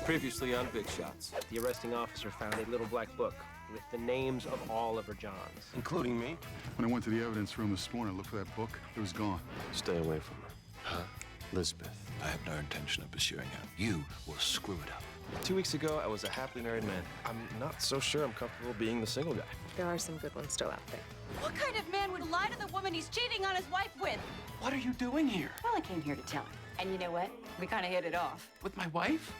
Previously on Big Shots. The arresting officer found a little black book with the names of all of her Johns. Including me? When I went to the evidence room this morning, I looked for that book. It was gone. Stay away from her. Huh? Lisbeth. I have no intention of pursuing her. You will screw it up. 2 weeks ago, I was a happily married man. I'm not so sure I'm comfortable being the single guy. There are some good ones still out there. What kind of man would lie to the woman he's cheating on his wife with? What are you doing here? Well, I came here to tell him. And you know what? We kind of hit it off. With my wife?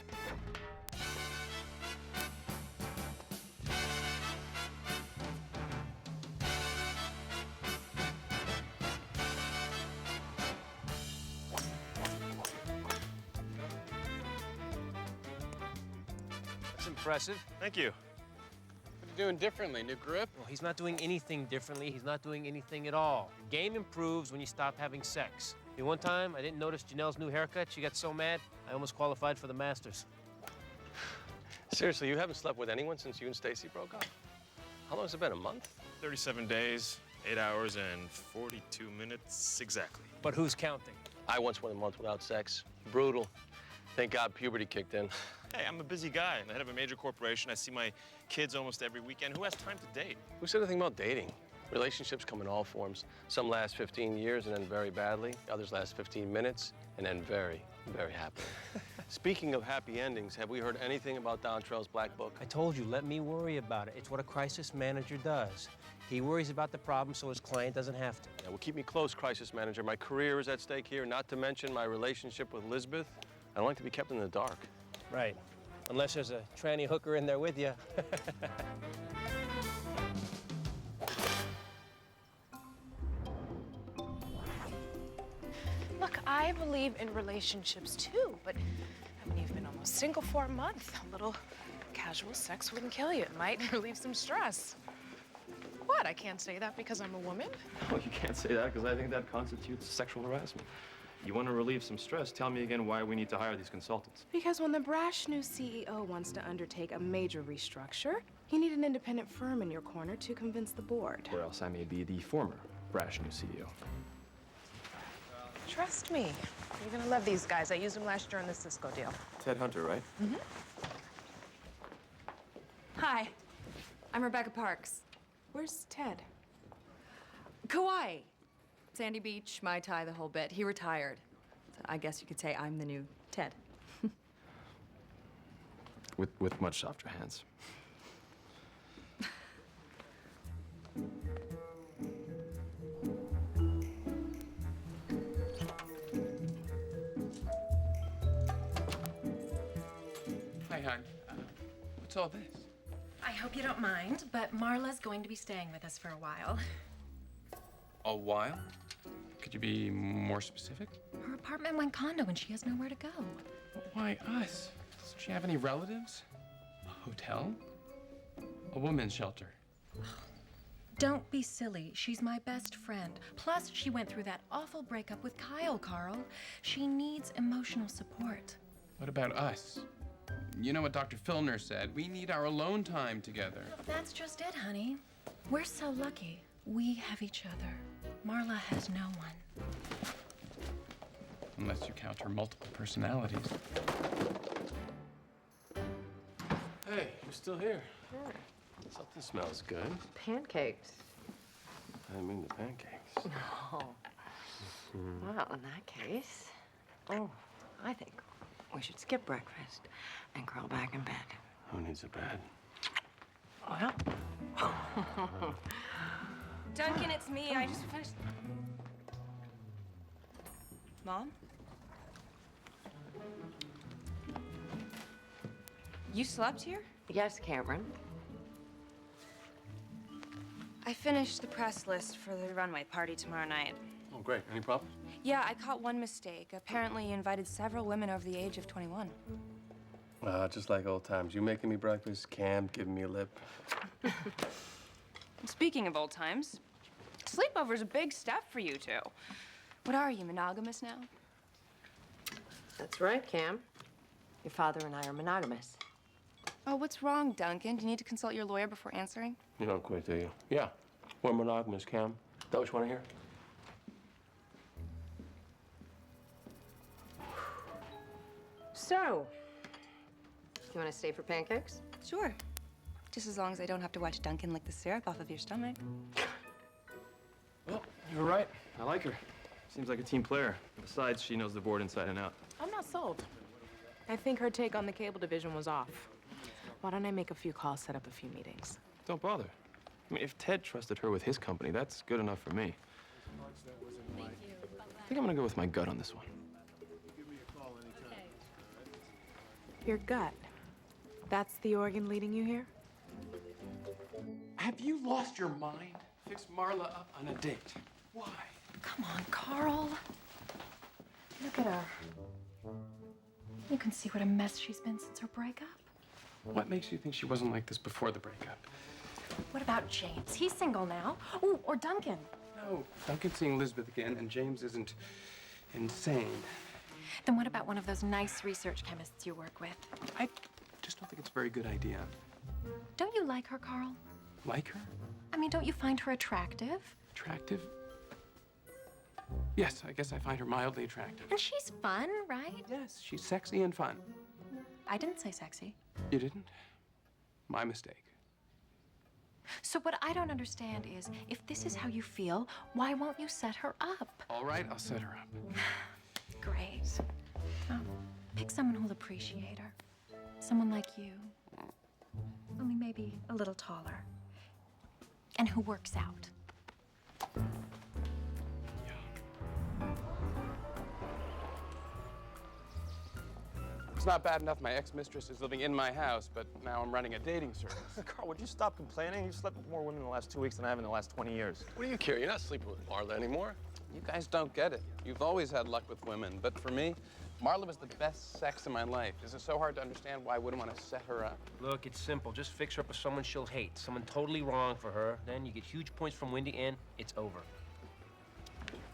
That's impressive. Thank you. What are you doing differently? New grip? Well, he's not doing anything differently. He's not doing anything at all. Your game improves when you stop having sex. One time, I didn't notice Janelle's new haircut. She got so mad, I almost qualified for the Masters. Seriously, you haven't slept with anyone since you and Stacy broke up? How long has it been, a month? 37 days, 8 hours, and 42 minutes exactly. But who's counting? I once went a month without sex. Brutal. Thank God puberty kicked in. Hey, I'm a busy guy. I'm the head of a major corporation. I see my kids almost every weekend. Who has time to date? Who said anything about dating? Relationships come in all forms. Some last 15 years and end very badly. Others last 15 minutes and end very, very happily. Speaking of happy endings, have we heard anything about Dontrell's black book? I told you, let me worry about it. It's what a crisis manager does. He worries about the problem so his client doesn't have to. Yeah, well, keep me close, crisis manager. My career is at stake here, not to mention my relationship with Lisbeth. I don't like to be kept in the dark. Right. Unless there's a tranny hooker in there with you. Look, I believe in relationships too, but I mean, you've been almost single for a month. A little casual sex wouldn't kill you. It might relieve some stress. What? I can't say that because I'm a woman? Oh, you can't say that because I think that constitutes sexual harassment. You want to relieve some stress, tell me again why we need to hire these consultants. Because when the brash new CEO wants to undertake a major restructure, you need an independent firm in your corner to convince the board. Or else I may be the former brash new CEO. Trust me. You're gonna love these guys. I used them last year on the Cisco deal. Ted Hunter, right? Hi, I'm Rebecca Parks. Where's Ted? Kauai. Sandy Beach, Mai Tai, the whole bit. He retired. So I guess you could say I'm the new Ted. With much softer hands. Hi, hon. What's all this? I hope you don't mind, but Marla's going to be staying with us for a while. A while? Could you be more specific? Her apartment went condo and she has nowhere to go. Why us? Doesn't she have any relatives? A hotel? A women's shelter? Don't be silly. She's my best friend. Plus, she went through that awful breakup with Kyle, Carl. She needs emotional support. What about us? You know what Dr. Filner said. We need our alone time together. That's just it, honey. We're so lucky. We have each other. Marla has no one. Unless you count her multiple personalities. Hey, you're still here. Something smells good. Pancakes. I didn't mean the pancakes. Oh. Well, in that case, I think we should skip breakfast and curl back in bed. Who needs a bed? Well. Duncan, it's me. I just finished. Mom? You slept here? Yes, Cameron. I finished the press list for the runway party tomorrow night. Oh, great. Any problems? Yeah, I caught one mistake. Apparently, you invited several women over the age of 21. Just like old times. You making me breakfast, Cam giving me a lip. Speaking of old times, sleepover's a big step for you two. What are you, monogamous now? That's right, Cam. Your father and I are monogamous. Oh, what's wrong, Duncan? Do you need to consult your lawyer before answering? You don't quit, do you? Yeah. We're monogamous, Cam. That what you want to hear? So, You want to stay for pancakes? Sure. Just as long as I don't have to watch Duncan lick the syrup off of your stomach. Well, you were right. I like her. Seems like a team player. Besides, she knows the board inside and out. I'm not sold. I think her take on the cable division was off. Why don't I make a few calls, set up a few meetings? Don't bother. I mean, if Ted trusted her with his company, that's good enough for me. I think I'm gonna go with my gut on this one. Your gut. That's the organ leading you here? Have you lost your mind? Fix Marla up on a date. Why? Come on, Carl. Look at her. You can see what a mess she's been since her breakup. What makes you think she wasn't like this before the breakup? What about James? He's single now. Ooh, or Duncan. No, Duncan's seeing Elizabeth again, and James isn't insane. Then what about one of those nice research chemists you work with? I just don't think it's a very good idea. Don't you like her, Carl? Like her? I mean, don't you find her attractive? Attractive? Yes, I guess I find her mildly attractive. And she's fun, right? Yes, she's sexy and fun. I didn't say sexy. You didn't? My mistake. So what I don't understand is, if this is how you feel, why won't you set her up? All right, I'll set her up. Great. Oh, pick someone who'll appreciate her. Someone like you. Only maybe a little taller. And who works out. It's not bad enough my ex-mistress is living in my house, but now I'm running a dating service. Carl, would you stop complaining? You slept with more women in the last 2 weeks than I have in the last 20 years. What do you care? You're not sleeping with Marla anymore. You guys don't get it. You've always had luck with women, but for me, Marla was the best sex in my life. Is it so hard to understand why I wouldn't want to set her up? Look, it's simple. Just fix her up with someone she'll hate. Someone totally wrong for her. Then you get huge points from Wendy, and it's over.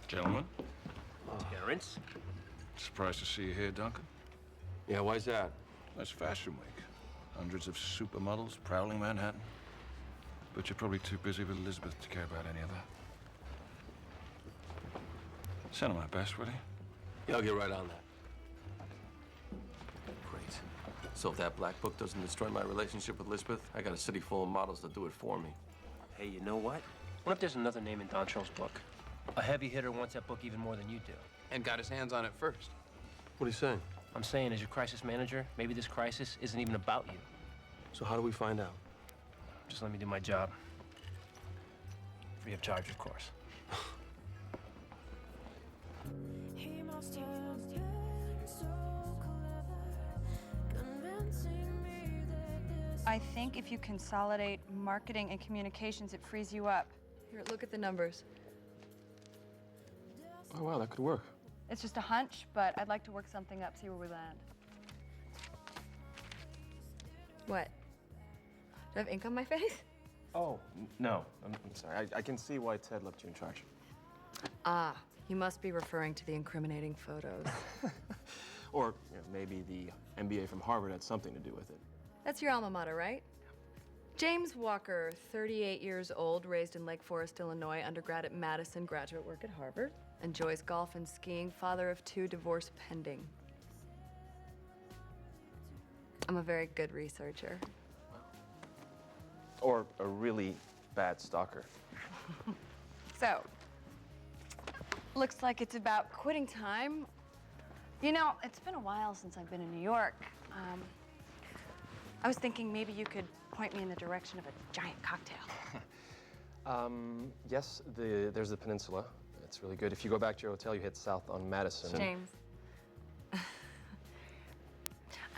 Gentlemen, Terrence? surprised to see you here, Duncan. Yeah, why's that? That's Fashion Week. Hundreds of supermodels prowling Manhattan. But you're probably too busy with Elizabeth to care about any of that. Send her my best, will you? Yeah, I'll get right on that. Great. So if that black book doesn't destroy my relationship with Elizabeth, I got a city full of models to do it for me. Hey, you know what? What if there's another name in Don Trill's book? A heavy hitter wants that book even more than you do. And got his hands on it first. What are you saying? I'm saying, as your crisis manager, maybe this crisis isn't even about you. So how do we find out? Just let me do my job. Free of charge, of course. I think if you consolidate marketing and communications, it frees you up. Here, look at the numbers. Oh, wow, that could work. It's just a hunch, but I'd like to work something up, see where we land. What? Do I have ink on my face? Oh, no. I'm sorry. I can see why Ted left you in charge. Ah, you must be referring to the incriminating photos. Or maybe the MBA from Harvard had something to do with it. That's your alma mater, right? James Walker, 38 years old, raised in Lake Forest, Illinois, undergrad at Madison, graduate work at Harvard. Enjoys golf and skiing, father of 2, divorce pending. I'm a very good researcher. Or a really bad stalker. So, looks like it's about quitting time. You know, it's been a while since I've been in New York. I was thinking maybe you could point me in the direction of a giant cocktail. Yes, there's the Peninsula. It's really good. If you go back to your hotel, you hit south on Madison. James.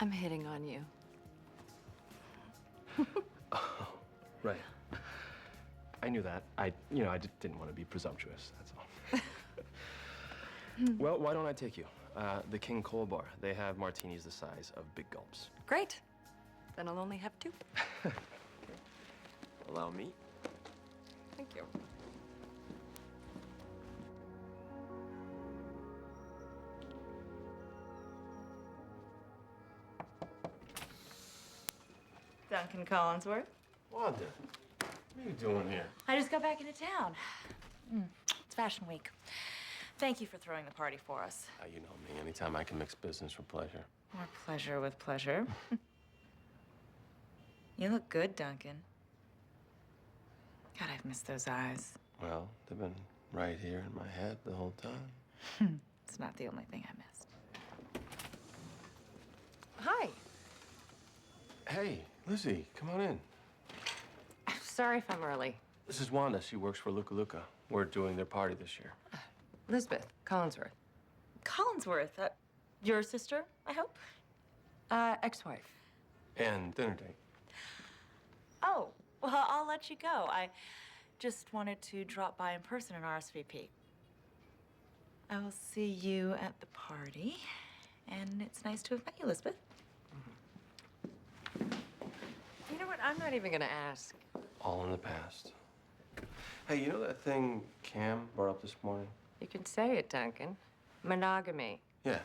I'm hitting on you. Oh, right. I knew that. I didn't want to be presumptuous, that's all. Well, why don't I take you? The King Cole Bar. They have martinis the size of big gulps. Great. Then I'll only have 2. Allow me. Thank you. Duncan Collinsworth. Wanda, what are you doing here? I just got back into town. It's Fashion Week. Thank you for throwing the party for us. You know me. Anytime I can mix business with pleasure. More pleasure with pleasure. You look good, Duncan. God, I've missed those eyes. Well, they've been right here in my head the whole time. It's not the only thing I missed. Hi. Hey, Lizzie, come on in. Sorry if I'm early. This is Wanda. She works for Luca Luca. We're doing their party this year. Elizabeth Collinsworth. Collinsworth, your sister, I hope? Ex-wife. And dinner date. Oh, well, I'll let you go. I just wanted to drop by in person and RSVP. I will see you at the party, and it's nice to have met you, Elizabeth. You know what? I'm not even gonna ask. All in the past. Hey, you know that thing Cam brought up this morning? You can say it, Duncan. Monogamy. Yeah.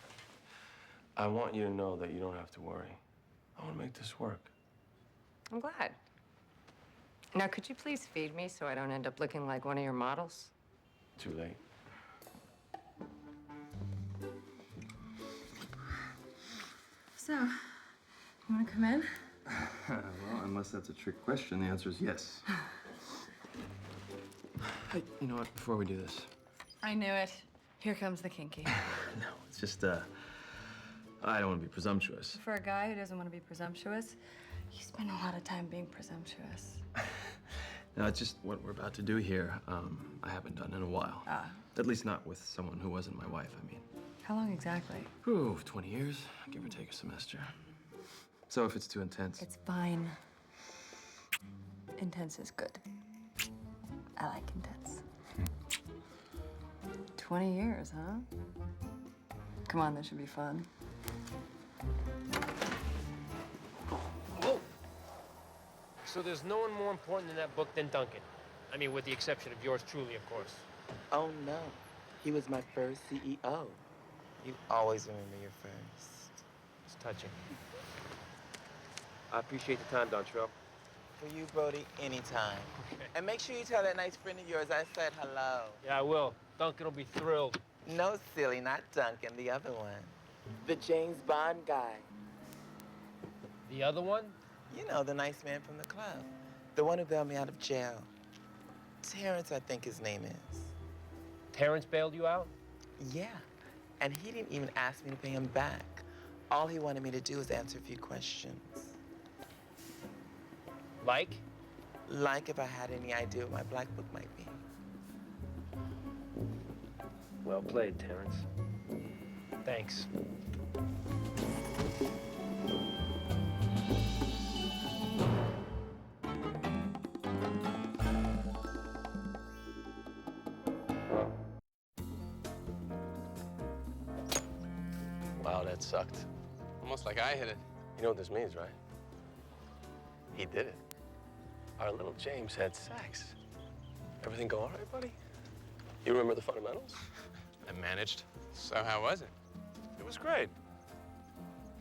I want you to know that you don't have to worry. I want to make this work. I'm glad. Now, could you please feed me so I don't end up looking like one of your models? Too late. So, you want to come in? Well, unless that's a trick question, the answer is yes. Hey, you know what? Before we do this. I knew it. Here comes the kinky. No, it's just, I don't want to be presumptuous. For a guy who doesn't want to be presumptuous, you spend a lot of time being presumptuous. No, it's just what we're about to do here. I haven't done in a while. Ah. At least not with someone who wasn't my wife, I mean. How long exactly? Ooh, 20 years, give or take a semester. So if it's too intense. It's fine. Intense is good. I like intense. 20 years, huh? Come on, this should be fun. Whoa. So there's no one more important in that book than Duncan. I mean, with the exception of yours truly, of course. Oh, no. He was my first CEO. You always remember your first. It's touching. I appreciate the time, Dontrell. For you, Brody, anytime. Okay. And make sure you tell that nice friend of yours I said hello. Yeah, I will. Duncan will be thrilled. No, silly, not Duncan, the other one. The James Bond guy. The other one? You know, the nice man from the club. The one who bailed me out of jail. Terrence, I think his name is. Terrence bailed you out? Yeah. And he didn't even ask me to pay him back. All he wanted me to do was answer a few questions. Like? Like if I had any idea what my black book might be. Well played, Terrence. Thanks. Wow, that sucked. Almost like I hit it. You know what this means, right? He did it. Our little James had sex. Everything go all right, buddy? You remember the fundamentals? I managed. So how was it? It was great.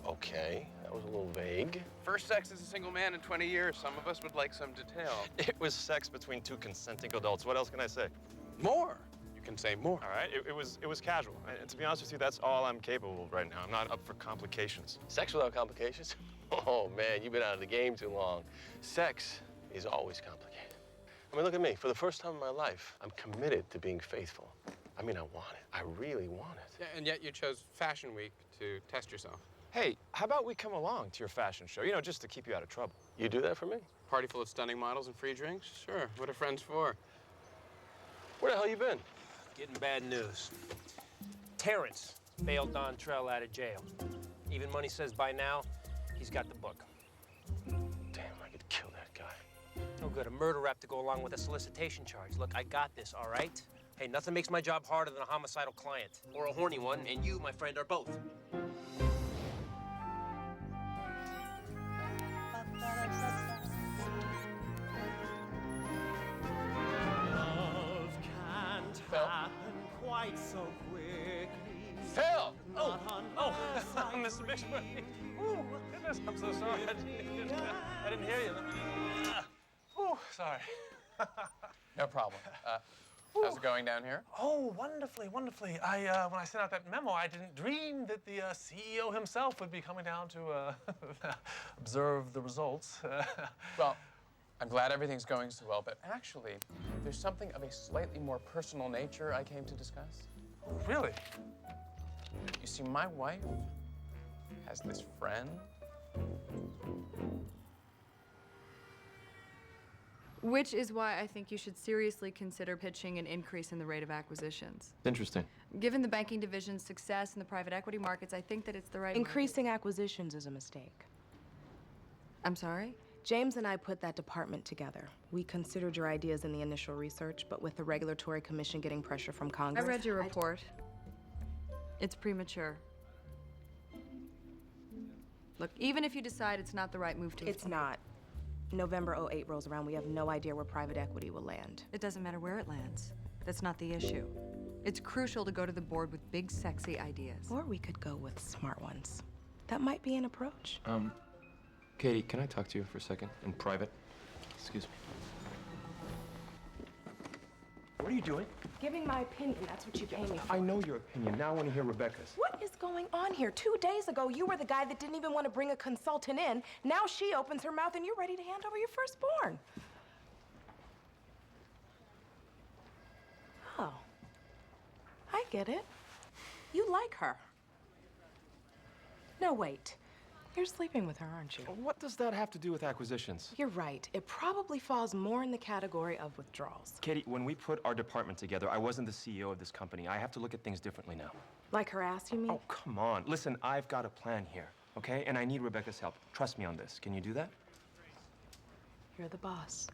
Okay, that was a little vague. First sex as a single man in 20 years. Some of us would like some detail. It was sex between two consenting adults. What else can I say? More. You can say more. All right, it was casual. And to be honest with you, that's all I'm capable of right now. I'm not up for complications. Sex without complications? Oh, man, you've been out of the game too long. Sex is always complicated. I mean, look at me. For the first time in my life, I'm committed to being faithful. I mean, I want it. I really want it. Yeah, and yet you chose Fashion Week to test yourself. Hey, how about we come along to your fashion show? You know, just to keep you out of trouble. You do that for me? Party full of stunning models and free drinks? Sure. What are friends for? Where the hell you been? Getting bad news. Terrence bailed Dontrell out of jail. Even money says by now, he's got the book. Damn, I could kill that guy. No good, a murder rap to go along with a solicitation charge. Look, I got this, all right? Hey, nothing makes my job harder than a homicidal client. Or a horny one, and you, my friend, are both. Phil? Quite so quickly. Phil! Oh, Mr. Bixby. Oh, goodness, I'm so sorry. I didn't hear you. Oh, sorry. No problem. How's it going down here? Oh, wonderfully, wonderfully. When I sent out that memo, I didn't dream that the CEO himself would be coming down to observe the results. Well, I'm glad everything's going so well, but actually, there's something of a slightly more personal nature I came to discuss. Really? You see, my wife has this friend. Which is why I think you should seriously consider pitching an increase in the rate of acquisitions. Interesting. Given the banking division's success in the private equity markets, I think that it's the right Increasing acquisitions is a mistake. I'm sorry? James and I put that department together. We considered your ideas in the initial research, but with the Regulatory Commission getting pressure from Congress... I read your report. It's premature. Look, even if you decide it's not the right move to... It's not. November 08 rolls around, we have no idea where private equity will land. It doesn't matter where it lands. That's not the issue. It's crucial to go to the board with big, sexy ideas. Or we could go with smart ones. That might be an approach. Katie, can I talk to you for a second in private? Excuse me. What are you doing? Giving my opinion, that's what you pay me for. I know your opinion. Now I want to hear Rebecca's. What is going on here? 2 days ago, you were the guy that didn't even want to bring a consultant in. Now she opens her mouth and you're ready to hand over your firstborn. Oh. I get it. You like her. No, wait. You're sleeping with her, aren't you? What does that have to do with acquisitions? You're right. It probably falls more in the category of withdrawals. Katie, when we put our department together, I wasn't the CEO of this company. I have to look at things differently now. Like her ass, you mean? Oh, come on. Listen, I've got a plan here, okay? And I need Rebecca's help. Trust me on this. Can you do that? You're the boss.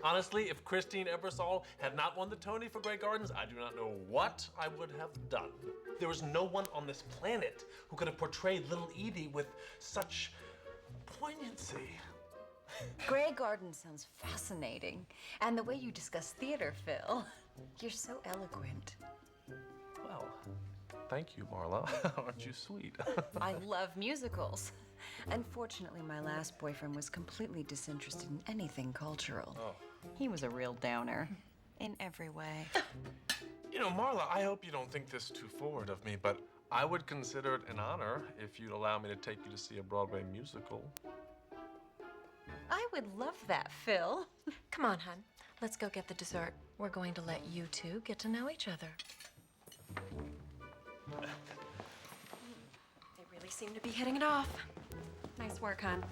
Honestly, if Christine Ebersol had not won the Tony for Grey Gardens, I do not know what I would have done. There was no one on this planet who could have portrayed little Edie with such poignancy. Grey Gardens sounds fascinating. And the way you discuss theater, Phil, you're so eloquent. Well, thank you, Marla. Aren't you sweet? I love musicals. Unfortunately, my last boyfriend was completely disinterested in anything cultural. Oh. He was a real downer in every way. You know, Marla, I hope you don't think this too forward of me, but I would consider it an honor if you'd allow me to take you to see a Broadway musical. I would love that, Phil. Come on, hon. Let's go get the dessert. We're going to let you two get to know each other. They really seem to be hitting it off. Nice work, hon.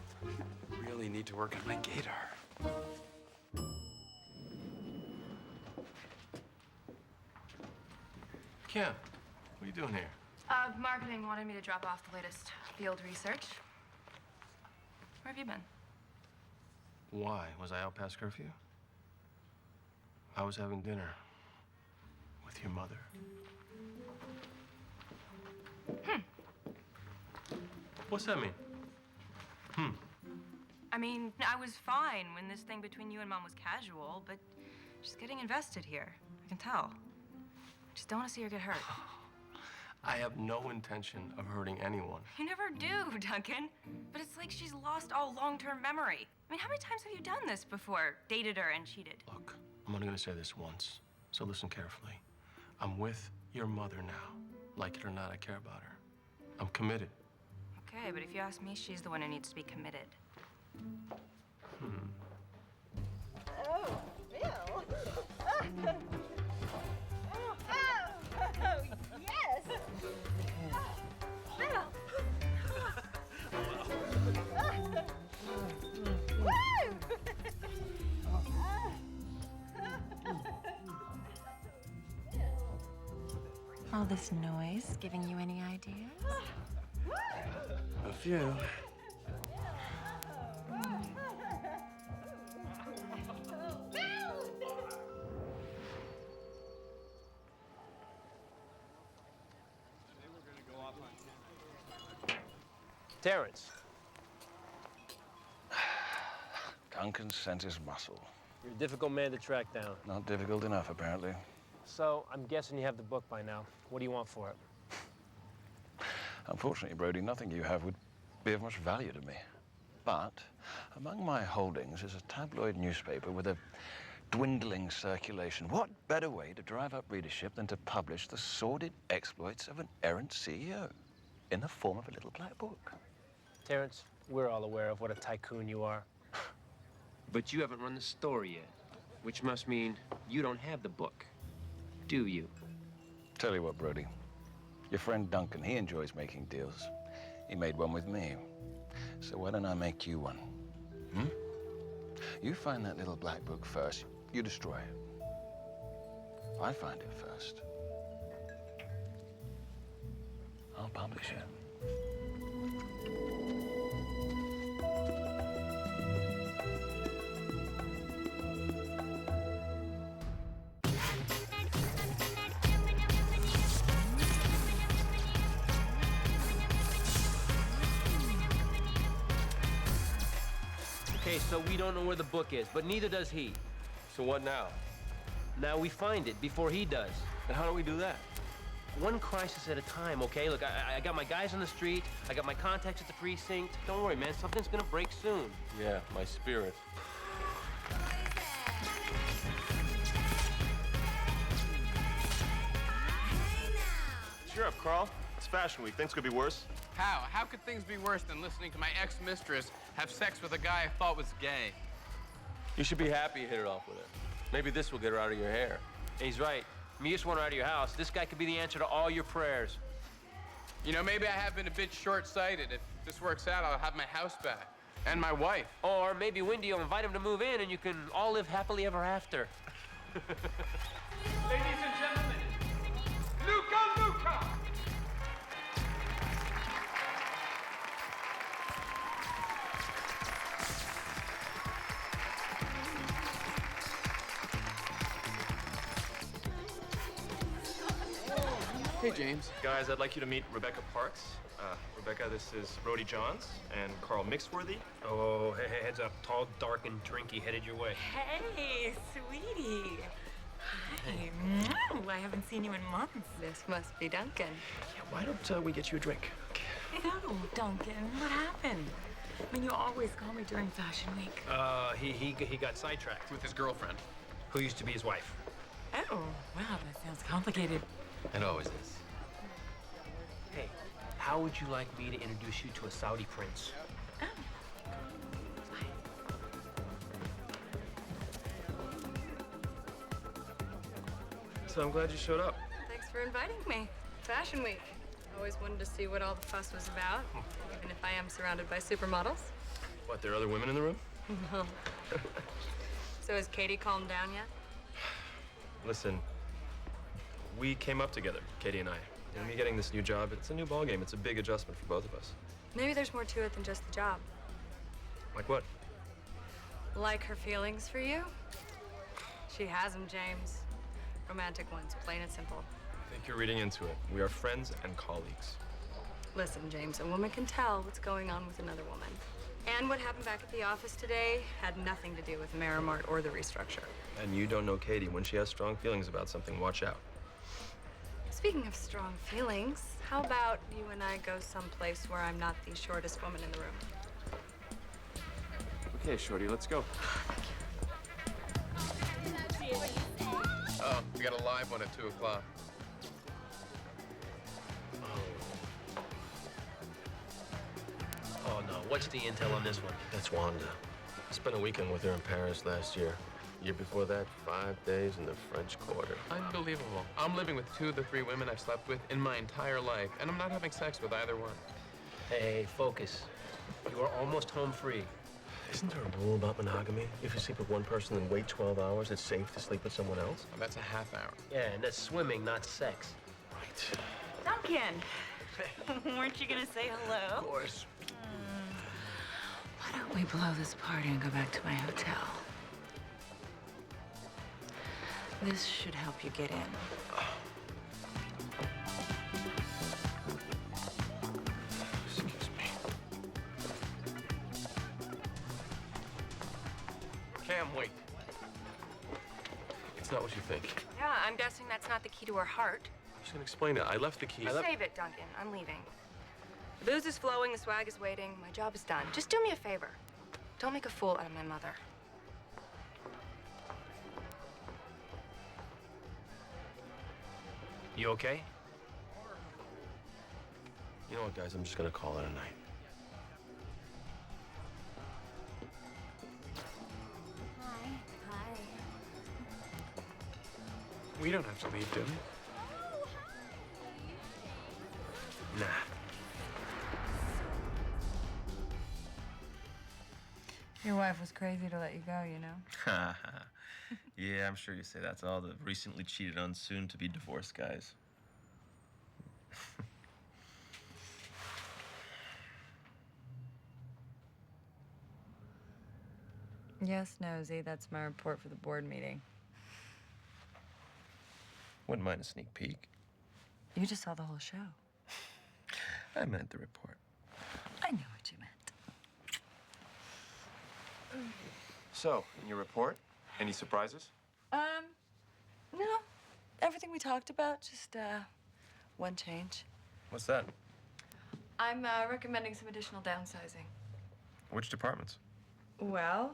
Really need to work on my gaydar. Kim, what are you doing here? Marketing wanted me to drop off the latest field research. Where have you been? Why? Was I out past curfew? I was having dinner with your mother. What's that mean? I mean, I was fine when this thing between you and Mom was casual, but she's getting invested here. I can tell. I just don't want to see her get hurt. I have no intention of hurting anyone. You never do, Duncan. But it's like she's lost all long-term memory. I mean, how many times have you done this before? Dated her and cheated? Look, I'm only gonna say this once, so listen carefully. I'm with your mother now. Like it or not, I care about her. I'm committed. Okay, but if you ask me, she's the one who needs to be committed. Oh, Phil. Yes. Phil. All this noise giving you any ideas? A few. Terrence. Duncan sent his muscle. You're a difficult man to track down. Not difficult enough, apparently. So, I'm guessing you have the book by now. What do you want for it? Unfortunately, Brody, nothing you have would be of much value to me. But among my holdings is a tabloid newspaper with a dwindling circulation. What better way to drive up readership than to publish the sordid exploits of an errant CEO in the form of a little black book? Terrence, we're all aware of what a tycoon you are. But you haven't run the story yet, which must mean you don't have the book, do you? Tell you what, Brody. Your friend Duncan, he enjoys making deals. He made one with me. So why don't I make you one? Hmm? You find that little black book first. You destroy it. I find it first. I'll publish it. Okay, so we don't know where the book is, but neither does he. So what now? Now we find it before he does. And how do we do that? One crisis at a time, okay? Look, I got my guys on the street. I got my contacts at the precinct. Don't worry, man. Something's gonna break soon. Yeah, my spirit. Cheer up, Carl. It's Fashion Week. Things could be worse. How? How could things be worse than listening to my ex-mistress have sex with a guy I thought was gay? You should be happy you hit it off with her. Maybe this will get her out of your hair. He's right. You just want her out of your house. This guy could be the answer to all your prayers. You know, maybe I have been a bit short-sighted. If this works out, I'll have my house back. And my wife. Or maybe Wendy will invite him to move in and you can all live happily ever after. Ladies and gentlemen, Luca Luca! Hey, James. Guys, I'd like you to meet Rebecca Parks. Rebecca, this is Brody Johns and Carl Mixworthy. Oh, hey, heads up. Tall, dark, and drinky headed your way. Hey, sweetie. Hi. Mwah. I haven't seen you in months. This must be Duncan. Yeah, why don't we get you a drink? No, Duncan. What happened? I mean, you always call me during Fashion Week. He got sidetracked. With his girlfriend. Who used to be his wife. Oh, wow, that sounds complicated. It always is. Hey, how would you like me to introduce you to a Saudi prince? So I'm glad you showed up. Thanks for inviting me. Fashion Week. Always wanted to see what all the fuss was about, even if I am surrounded by supermodels. What, there are other women in the room? No. So has Katie calmed down yet? Listen, we came up together, Katie and I. And me getting this new job, it's a new ballgame. It's a big adjustment for both of us. Maybe there's more to it than just the job. Like what? Like her feelings for you? She has them, James. Romantic ones, plain and simple. I think you're reading into it. We are friends and colleagues. Listen, James, a woman can tell what's going on with another woman. And what happened back at the office today had nothing to do with Marimart or the restructure. And you don't know Katie. When she has strong feelings about something, watch out. Speaking of strong feelings, how about you and I go someplace where I'm not the shortest woman in the room? Okay, Shorty, let's go. Oh, we got a live one at 2 o'clock. Oh, no. What's the intel on this one? That's Wanda. I spent a weekend with her in Paris last year. Year before that, 5 days in the French Quarter. Unbelievable. I'm living with 2 of the 3 women I've slept with in my entire life, and I'm not having sex with either one. Hey, focus. You are almost home free. Isn't there a rule about monogamy? If you sleep with one person and wait 12 hours, it's safe to sleep with someone else? Oh, that's a half hour. Yeah, and that's swimming, not sex. Right. Duncan, weren't you gonna say hello? Of course. Why don't we blow this party and go back to my hotel? This should help you get in. Excuse me. Cam, wait. It's not what you think. Yeah, I'm guessing that's not the key to her heart. I'm just gonna explain it. I left the key. Save it, Duncan. I'm leaving. The booze is flowing, the swag is waiting, my job is done. Just do me a favor. Don't make a fool out of my mother. You okay? You know what, guys? I'm just gonna call it a night. Hi. We don't have to leave, do we? Nah. Your wife was crazy to let you go, you know? Yeah, I'm sure you say that to all the recently cheated on, soon-to-be divorced guys. Yes, Nosy, that's my report for the board meeting. Wouldn't mind a sneak peek. You just saw the whole show. I meant the report. I know what you meant. So, in your report, any surprises? No. Everything we talked about, just, one change. What's that? I'm, recommending some additional downsizing. Which departments? Well,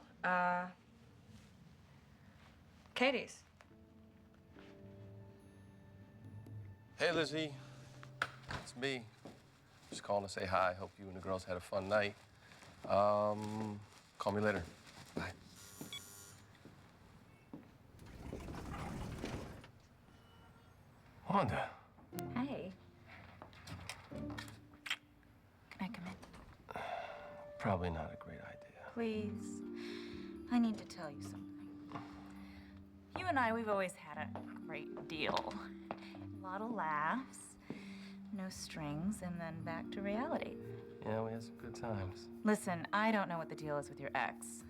Katie's. Hey, Lizzie. It's me. Just calling to say hi. Hope you and the girls had a fun night. Call me later. Bye. Wanda. Hey. Can I come in? Probably not a great idea. Please. I need to tell you something. You and I, we've always had a great deal. A lot of laughs, no strings, and then back to reality. Yeah, we had some good times. Listen, I don't know what the deal is with your ex.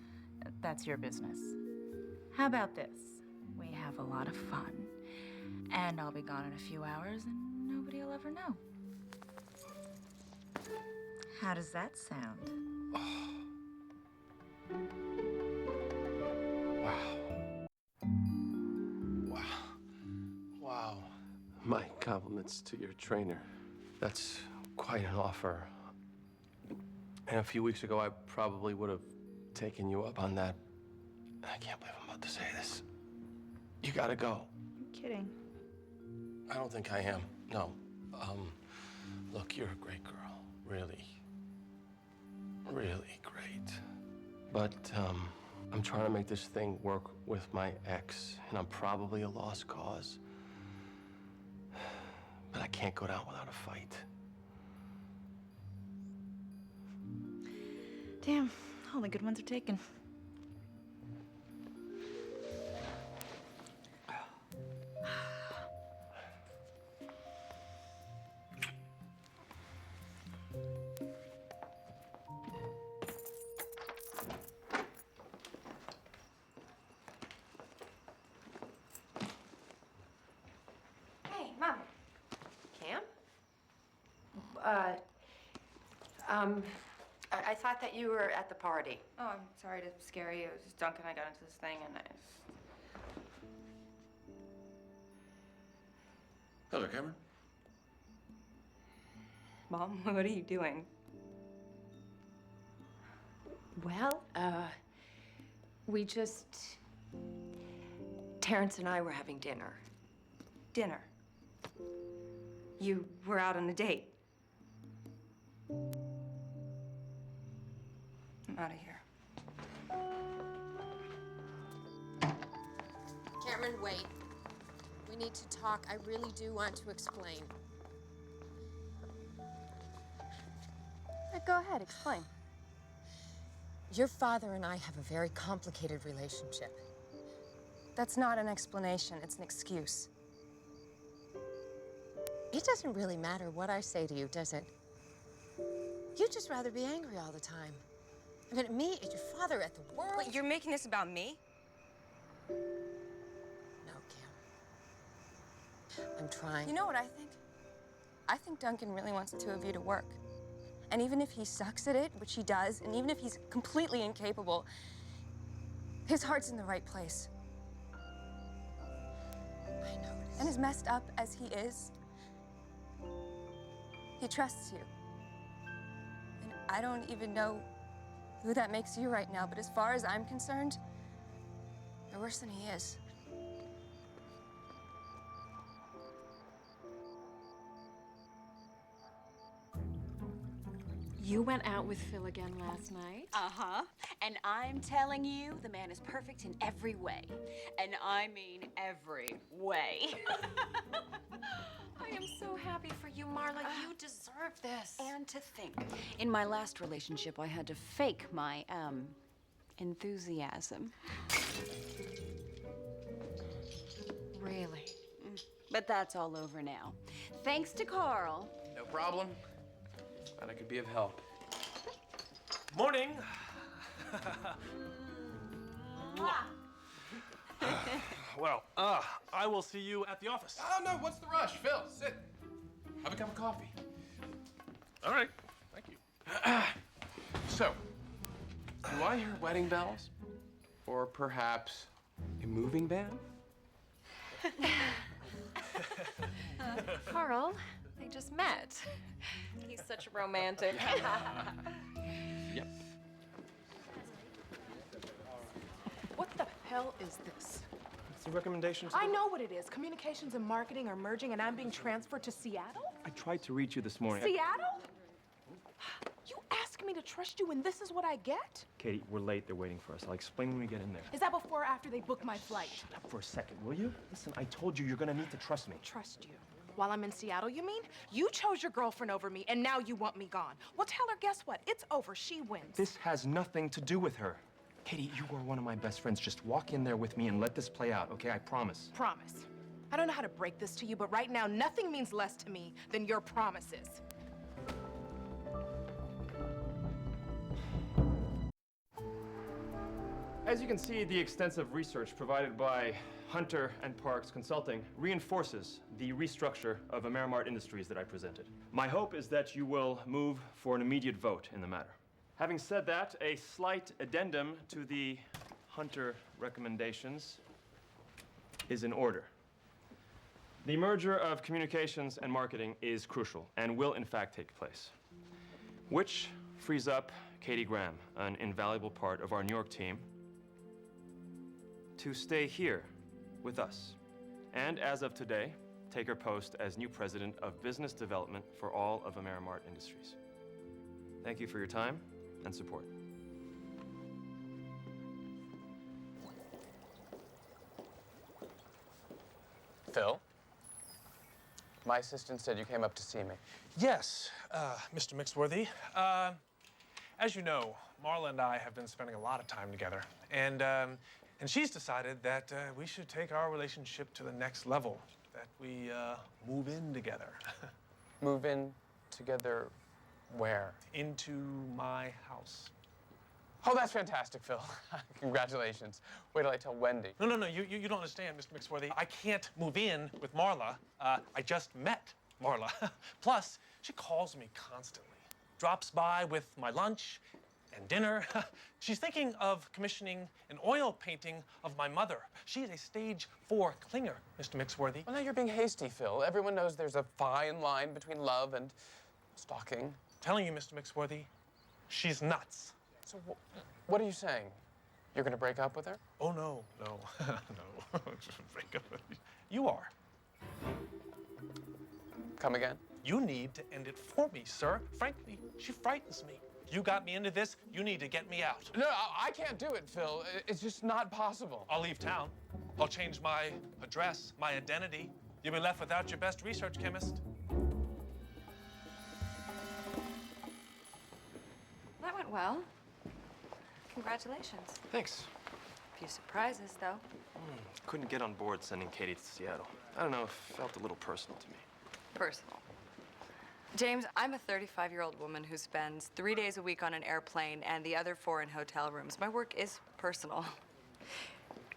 That's your business. How about this? We have a lot of fun, and I'll be gone in a few hours, and nobody will ever know. How does that sound? Wow. My compliments to your trainer. That's quite an offer. And a few weeks ago, I probably would have taken you up on that. I can't believe I'm about to say this. You gotta go. I'm kidding. I don't think I am. No. Look, you're a great girl. Really. Really great. But, I'm trying to make this thing work with my ex, and I'm probably a lost cause. But I can't go down without a fight. Damn, all the good ones are taken. Hey, Mom. Cam? I thought that you were at the party. Oh, I'm sorry to scare you. It was just Duncan. I got into this thing and Hello, Cameron. Mom, what are you doing? Well, we just... Terrence and I were having dinner. Dinner. You were out on a date. I'm out of here. Cameron, wait. We need to talk. I really do want to explain. Go ahead, explain. Your father and I have a very complicated relationship. That's not an explanation, it's an excuse. It doesn't really matter what I say to you, does it? You'd just rather be angry all the time. I mean, me and your father at the world. Wait, you're making this about me? No, Cam. I'm trying. You know what I think? I think Duncan really wants the two of you to work. And even if he sucks at it, which he does, and even if he's completely incapable, his heart's in the right place. I noticed. And as messed up as he is, he trusts you. I don't even know who that makes you right now, but as far as I'm concerned, you're worse than he is. You went out with Phil again last night? Uh-huh. And I'm telling you, the man is perfect in every way. And I mean every way. I am so happy for you, Marla. You deserve this. And to think, in my last relationship, I had to fake my, enthusiasm. Really? But that's all over now. Thanks to Carl. No problem. Glad I could be of help. Morning. Well, I will see you at the office. Oh, no, what's the rush? Phil, sit. Have a cup of coffee. All right, thank you. So, do I hear wedding bells? Or perhaps a moving van? Carl, they just met. He's such a romantic. Yep. What the hell is this? It's a recommendation to I know what it is. Communications and marketing are merging and I'm being transferred to Seattle? I tried to reach you this morning. Seattle? You asked me to trust you and this is what I get? Katie, we're late. They're waiting for us. I'll explain when we get in there. Is that before or after they book my flight? Shut up for a second, will you? Listen, I told you you're gonna need to trust me. Trust you? While I'm in Seattle, you mean? You chose your girlfriend over me and now you want me gone. Well, tell her, guess what? It's over. She wins. This has nothing to do with her. Katie, you are one of my best friends. Just walk in there with me and let this play out, okay? I promise. Promise. I don't know how to break this to you, but right now, nothing means less to me than your promises. As you can see, the extensive research provided by Hunter and Parks Consulting reinforces the restructure of Amerimart Industries that I presented. My hope is that you will move for an immediate vote in the matter. Having said that, a slight addendum to the Hunter recommendations is in order. The merger of communications and marketing is crucial and will in fact take place, which frees up Katie Graham, an invaluable part of our New York team, to stay here with us. And as of today, take her post as new president of business development for all of Amerimart Industries. Thank you for your time and support. Phil, my assistant said you came up to see me. Yes, Mr. Mixworthy. As you know, Marla and I have been spending a lot of time together, and she's decided that we should take our relationship to the next level, that we move in together. Move in together where? Into my house. Oh, that's fantastic, Phil. Congratulations. Wait till I tell Wendy. No, you don't understand, Mr. Mixworthy. I can't move in with Marla. I just met Marla. Plus, she calls me constantly. Drops by with my lunch and dinner. She's thinking of commissioning an oil painting of my mother. She's a stage 4 clinger, Mr. Mixworthy. Well, now you're being hasty, Phil. Everyone knows there's a fine line between love and stalking. Telling you, Mr. Mixworthy, she's nuts. So what are you saying? You're gonna break up with her? Oh, no. No. Break up with me. You are. Come again? You need to end it for me, sir. Frankly, she frightens me. You got me into this, you need to get me out. No, I can't do it, Phil. It's just not possible. I'll leave town. I'll change my address, my identity. You'll be left without your best research chemist. That went well. Congratulations. Thanks. A few surprises, though. Couldn't get on board sending Katie to Seattle. I don't know, it felt a little personal to me. Personal. James, I'm a 35-year-old woman who spends 3 days a week on an airplane and the other 4 in hotel rooms. My work is personal.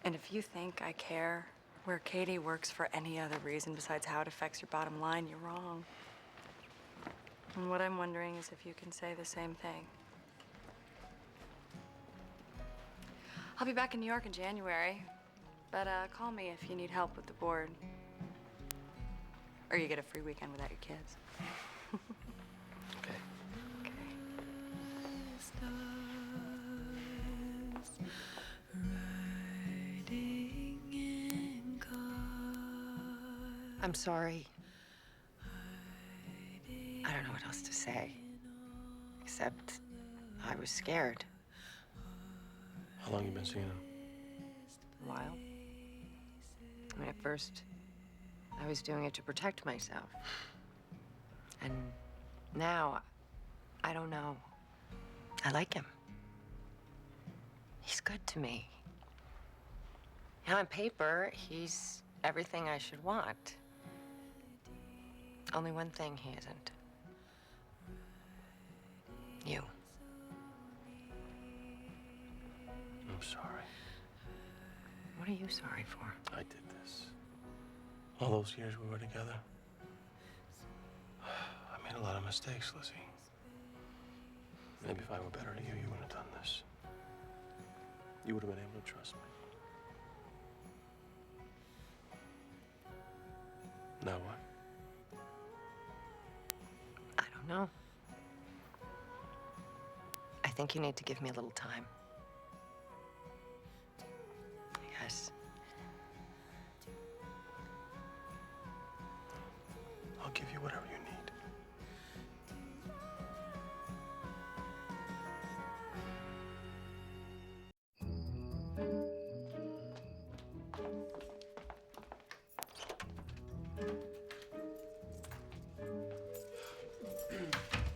And if you think I care where Katie works for any other reason besides how it affects your bottom line, you're wrong. And what I'm wondering is if you can say the same thing. I'll be back in New York in January, but call me if you need help with the board. Or you get a free weekend without your kids. Okay. Okay. I'm sorry. I don't know what else to say. Except I was scared. How long you been seeing him? A while. I mean, at first, I was doing it to protect myself. And now, I don't know. I like him. He's good to me. And on paper, he's everything I should want. Only one thing he isn't. You. I'm sorry. What are you sorry for? I did this. All those years we were together. I made a lot of mistakes, Lizzie. Maybe if I were better to you, you wouldn't have done this. You would have been able to trust me. Now what? I don't know. I think you need to give me a little time. Yes. I'll give you whatever you need.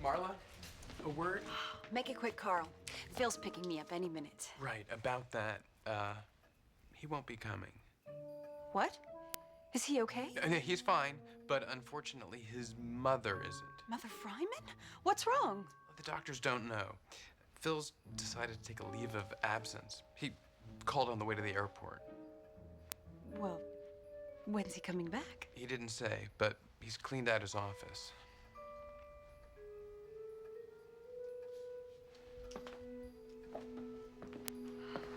Marla, a word? Make it quick, Carl. Phil's picking me up any minute. Right, about that. He won't be coming. What? Is he okay? He's fine, but unfortunately, his mother isn't. Mother Fryman? What's wrong? The doctors don't know. Phil's decided to take a leave of absence. He called on the way to the airport. Well, when's he coming back? He didn't say, but he's cleaned out his office.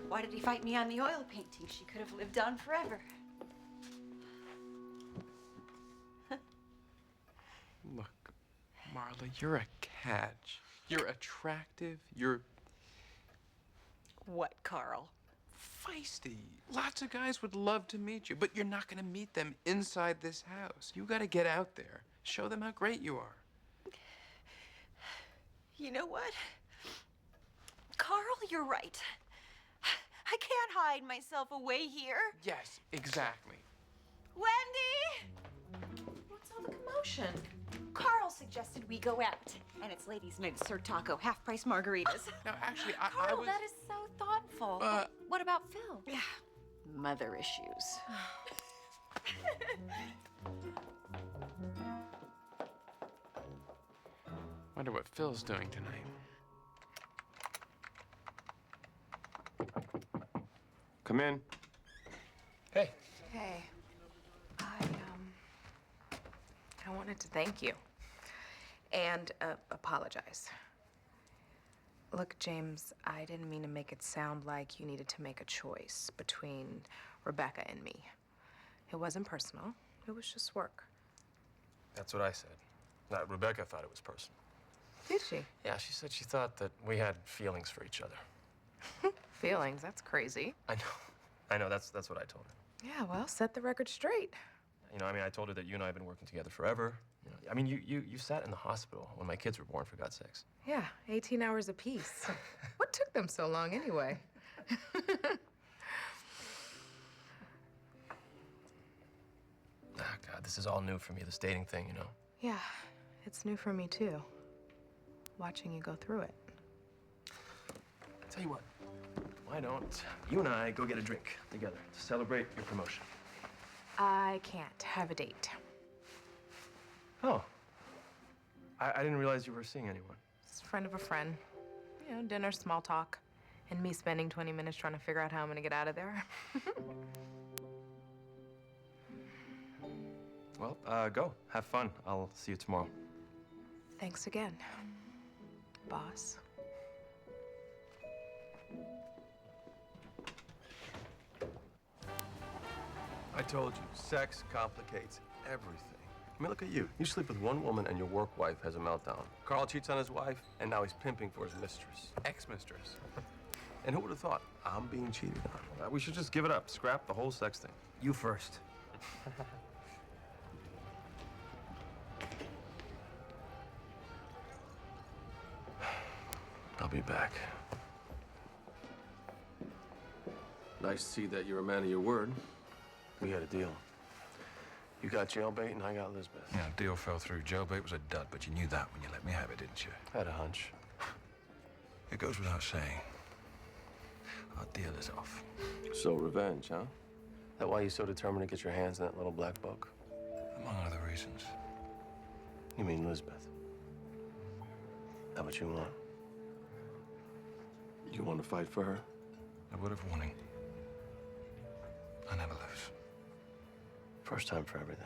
Why did he fight me on the oil painting? She could have lived on forever. Look, Marla, you're a catch. You're attractive. You're What, Carl? feisty. Lots of guys would love to meet you, but you're not going to meet them inside this house. You got to get out there. Show them how great you are. You know what? Carl, you're right. I can't hide myself away here. Yes, exactly. Wendy! What's all the commotion? Carl suggested we go out. And it's ladies' night at Sir Taco, half-price margaritas. No, actually, I Carl, was... that is so thoughtful. What about Phil? Yeah, mother issues. Wonder what Phil's doing tonight. Come in. Hey. Hey, I wanted to thank you and apologize. Look, James, I didn't mean to make it sound like you needed to make a choice between Rebecca and me. It wasn't personal. It was just work. That's what I said. Not Rebecca thought it was personal. Did she? Yeah, she said she thought that we had feelings for each other. Feelings? That's crazy. I know. That's what I told her. Yeah, well, set the record straight. You know, I mean, I told her that you and I have been working together forever. You know, I mean, you sat in the hospital when my kids were born, for God's sakes. Yeah, 18 hours apiece. What took them so long anyway? Ah, God, this is all new for me, this dating thing, you know? Yeah, it's new for me too. Watching you go through it. Tell you what, why don't you and I go get a drink together to celebrate your promotion? I can't have a date. Oh. I didn't realize you were seeing anyone. It's a friend of a friend. You know, dinner, small talk, and me spending 20 minutes trying to figure out how I'm gonna get out of there. Well, go. Have fun. I'll see you tomorrow. Thanks again, boss. I told you, sex complicates everything. I mean, look at you. You sleep with one woman and your work wife has a meltdown. Carl cheats on his wife, and now he's pimping for his mistress. Ex-mistress. And who would have thought? I'm being cheated on. We should just give it up. Scrap the whole sex thing. You first. I'll be back. Nice to see that you're a man of your word. We had a deal. You got jailbait and I got Elizabeth. Yeah, deal fell through. Jailbait was a dud, but you knew that when you let me have it, didn't you? I had a hunch. It goes without saying. Our deal is off. So revenge, huh? That why you so determined to get your hands on that little black book? Among other reasons. You mean Elizabeth? That what you want? You want to fight for her? A word of warning. I never lose. First time for everything.